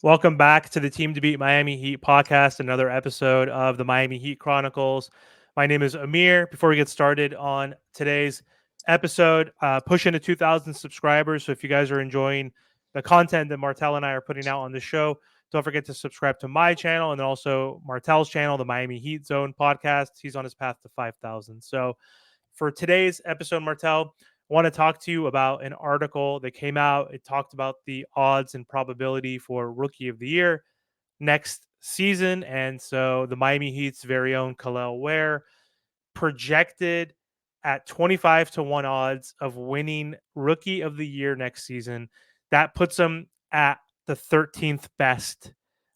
Welcome back to the Team to Beat Miami Heat podcast, another episode of the Miami Heat Chronicles. My name is Amir. Before we get started on today's episode, pushing to 2,000 subscribers. So if you guys are enjoying the content that Martel and I are putting out on the show, don't forget to subscribe to my channel and then also Martel's channel, the Miami Heat Zone podcast. He's on his path to 5,000. So for today's episode, Martel, I want to talk to you about an article that came out. It talked about the odds and probability for Rookie of the Year next season. And so the Miami Heat's very own Kel'el Ware projected at 25 to 1 odds of winning Rookie of the Year next season. That puts him at the 13th best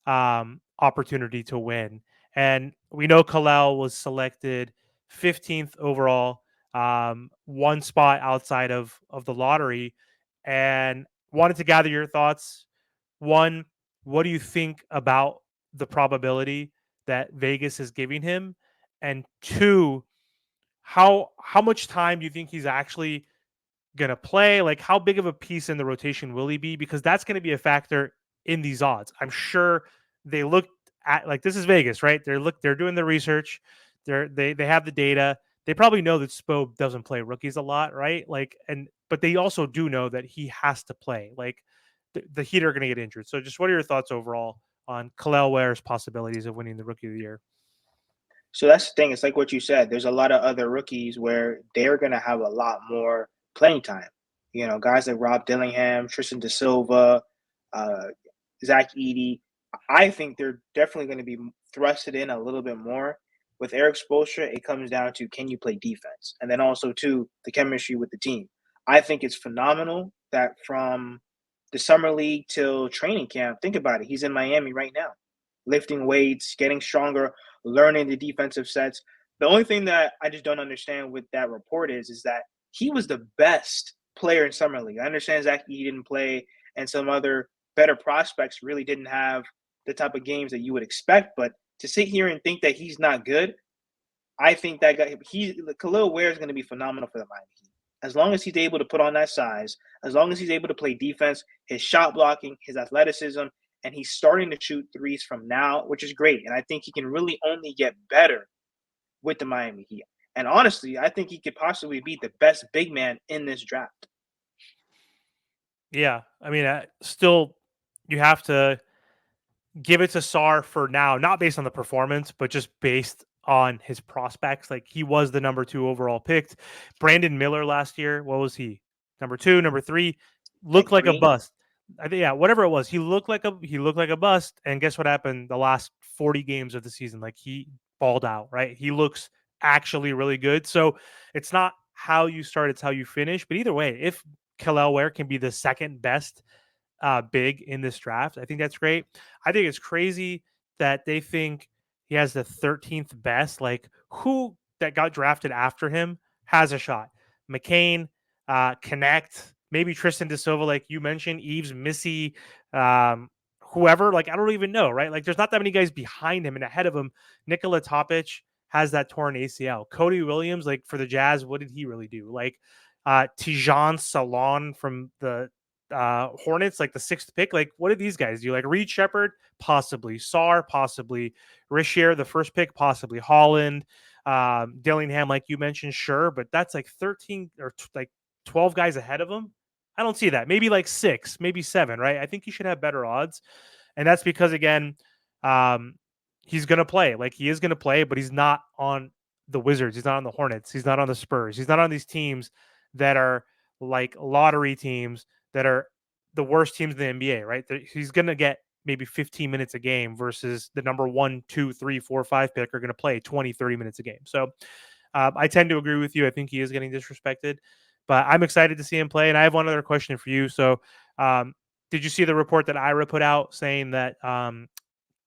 opportunity to win. And we know Kel'el was selected 15th overall, one spot outside of the lottery, and wanted to gather your thoughts. One, what do you think about the probability that Vegas is giving him? And two, how much time do you think he's actually gonna play? Like, how big of a piece in the rotation will he be? Because that's going to be a factor in these odds. I'm sure they looked at, like, this is Vegas, right? They're doing the research. They have the data. They probably know that Spo doesn't play rookies a lot, right? Like, but they also do know that he has to play. Like, the Heat are going to get injured. So, just what are your thoughts overall on Kel'el Ware's possibilities of winning the Rookie of the Year? So that's the thing. It's like what you said. There's a lot of other rookies where they're going to have a lot more playing time. You know, guys like Rob Dillingham, Tristan Da Silva, uh, Zach Edey. I think they're definitely going to be thrusted in a little bit more. With Eric Spoelstra, it comes down to can you play defense? And then also, too, the chemistry with the team. I think it's phenomenal that from the summer league till training camp, think about it. He's in Miami right now, lifting weights, getting stronger, learning the defensive sets. The only thing that I just don't understand with that report is that he was the best player in summer league. I understand Zach E didn't play, and some other better prospects really didn't have the type of games that you would expect. But to sit here and think that he's not good, I think that guy, Kel'el Ware is going to be phenomenal for the Miami Heat. As long as he's able to put on that size, as long as he's able to play defense, his shot blocking, his athleticism, and he's starting to shoot threes from now, which is great. And I think he can really only get better with the Miami Heat. And honestly, I think he could possibly be the best big man in this draft. Yeah, I mean, still, you have to give it to Sar for now, not based on the performance, but just based on his prospects. Like, he was the number 2 overall picked. Brandon Miller last year, what was he? Number 2, number 3, I think looked like a three. bust. I think, yeah, whatever it was, he looked like a bust. And guess what happened the last 40 games of the season? Like, he balled out, right? He looks actually really good. So it's not how you start, it's how you finish. But either way, if Kel'el Ware can be the second best big in this draft, I think that's great. I think it's crazy that they think he has the 13th best. Like, who that got drafted after him has a shot? McCain, Connect, maybe Tristan Da Silva, like you mentioned, Eves, Missy, whoever. Like, I don't even know, right? Like, there's not that many guys behind him and ahead of him. Nikola Topic has that torn ACL. Cody Williams, like, for the Jazz, what did he really do? Like, Tijan Salon from the Hornets, like the 6th pick. Like, what did these guys do? Like, Reed Shepard, possibly. Sar, possibly. Rishier, the 1st pick, possibly. Holland, Dillingham, like you mentioned, sure, but that's like 13 or like 12 guys ahead of him. I don't see that. Maybe like 6, maybe 7, right? I think he should have better odds. And that's because, again, um, he's going to play. Like, he is going to play, but he's not on the Wizards. He's not on the Hornets. He's not on the Spurs. He's not on these teams that are like lottery teams that are the worst teams in the NBA, right? He's going to get maybe 15 minutes a game versus the number 1, 2, 3, 4, 5 pick are going to play 20, 30 minutes a game. So I tend to agree with you. I think he is getting disrespected, but I'm excited to see him play. And I have one other question for you. So um, did you see the report that Ira put out saying that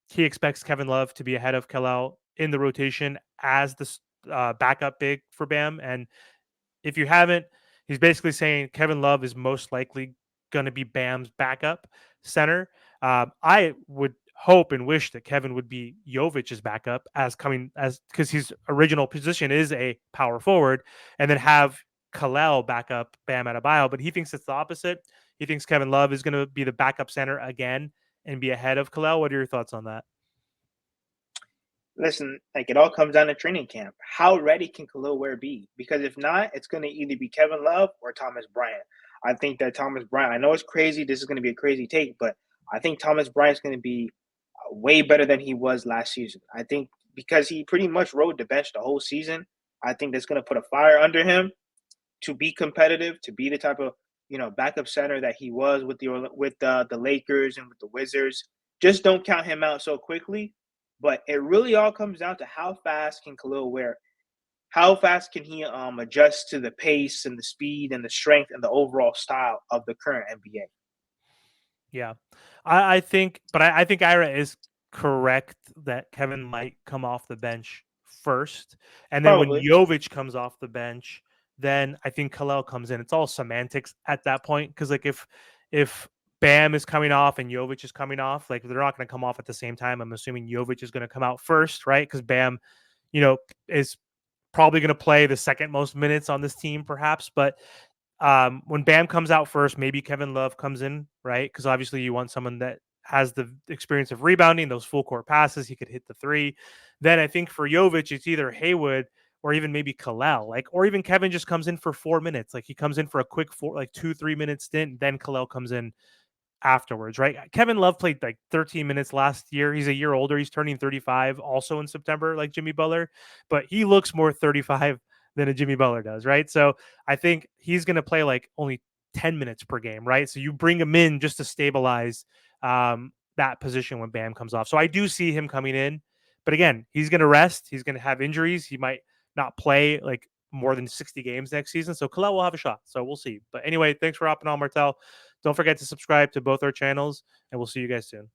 he expects Kevin Love to be ahead of Kel'el in the rotation as the backup big for Bam? And if you haven't, he's basically saying Kevin Love is most likely going to be Bam's backup center. I would hope and wish that Kevin would be Jovic's backup because his original position is a power forward, and then have Kel'el back up Bam Adebayo. But he thinks it's the opposite. He thinks Kevin Love is going to be the backup center again, and be ahead of Kel'el? What are your thoughts on that? Listen, like it all comes down to training camp. How ready can Khalil Ware be? Because if not, it's going to either be Kevin Love or Thomas Bryant. I think that Thomas Bryant. I know it's crazy. This is going to be a crazy take, but I think Thomas Bryant's going to be way better than he was last season. I think because he pretty much rode the bench the whole season. I think that's going to put a fire under him to be competitive, to be the type of backup center that he was with the Lakers and with the Wizards. Just don't count him out so quickly. But it really all comes down to how fast can Khalil Ware, how fast can he adjust to the pace and the speed and the strength and the overall style of the current NBA. Yeah, I think, but I think Ira is correct that Kevin might come off the bench first, and then when Probably. Jovic comes off the bench, then I think Kalel comes in. It's all semantics at that point because like if Bam is coming off and Jovic is coming off, like they're not going to come off at the same time. I'm assuming Jovic is going to come out first, right? Because Bam, is probably going to play the second most minutes on this team, perhaps, but when Bam comes out first, maybe Kevin Love comes in, right? Because obviously you want someone that has the experience of rebounding, those full court passes. He could hit the three. Then I think for Jovic, it's either Haywood or even maybe Kalel, like, or even Kevin just comes in for 4 minutes. Like he comes in for a quick 2-3 minute stint. Then Kalel comes in afterwards, right? Kevin Love played like 13 minutes last year. He's a year older. He's turning 35 also in September, like Jimmy Butler, but he looks more 35 than a Jimmy Butler does, right? So I think he's going to play like only 10 minutes per game, right? So you bring him in just to stabilize that position when Bam comes off. So I do see him coming in, but again, he's going to rest. He's going to have injuries. He might not play like more than 60 games next season. So Kalel will have a shot. So we'll see. But anyway, thanks for hopping on, Martel. Don't forget to subscribe to both our channels, and we'll see you guys soon.